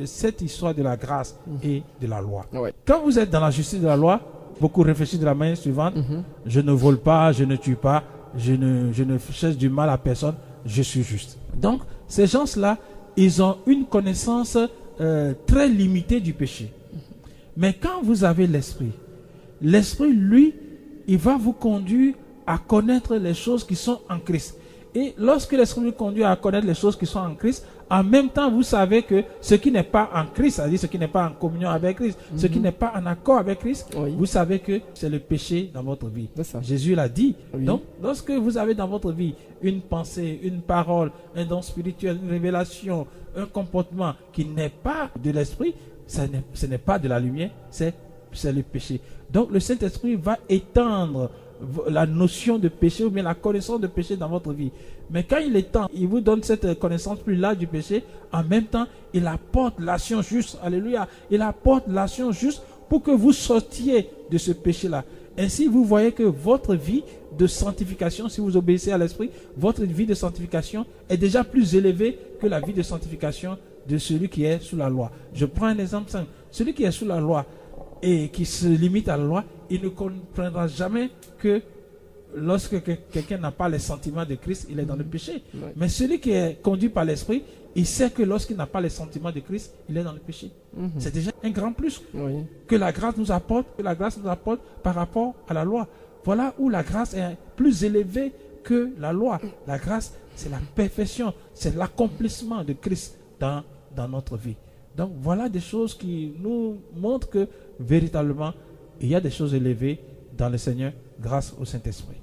cette histoire de la grâce et de la loi. Ouais. Quand vous êtes dans la justice de la loi, beaucoup réfléchissent de la manière suivante. Je ne vole pas, je ne tue pas, je ne cherche du mal à personne, je suis juste. Donc, ces gens-là, ils ont une connaissance très limitée du péché. Mais quand vous avez l'esprit, lui, il va vous conduire à connaître les choses qui sont en Christ. Et lorsque l'esprit vous conduit à connaître les choses qui sont en Christ, en même temps, vous savez que ce qui n'est pas en Christ, c'est-à-dire ce qui n'est pas en communion avec Christ, ce qui n'est pas en accord avec Christ, vous savez que c'est le péché dans votre vie. Jésus l'a dit. Oui. Donc, lorsque vous avez dans votre vie une pensée, une parole, un don spirituel, une révélation, un comportement qui n'est pas de l'esprit, ce n'est pas de la lumière, c'est le péché. Donc, le Saint-Esprit va étendre la notion de péché ou bien la connaissance de péché dans votre vie. Mais quand il est temps, il vous donne cette connaissance plus large du péché. En même temps, il apporte l'action juste. Alléluia. Il apporte l'action juste pour que vous sortiez de ce péché-là. Ainsi, vous voyez que votre vie de sanctification, si vous obéissez à l'Esprit, votre vie de sanctification est déjà plus élevée que la vie de sanctification de celui qui est sous la loi. Je prends un exemple simple. Celui qui est sous la loi et qui se limite à la loi, il ne comprendra jamais que lorsque quelqu'un n'a pas les sentiments de Christ, il est dans le péché. Ouais. Mais celui qui est conduit par l'Esprit, il sait que lorsqu'il n'a pas les sentiments de Christ, il est dans le péché. C'est déjà un grand plus que la grâce nous apporte, par rapport à la loi. Voilà où la grâce est plus élevée que la loi. La grâce, c'est la perfection, c'est l'accomplissement de Christ dans notre vie. Donc voilà des choses qui nous montrent que véritablement, il y a des choses élevées dans le Seigneur grâce au Saint-Esprit.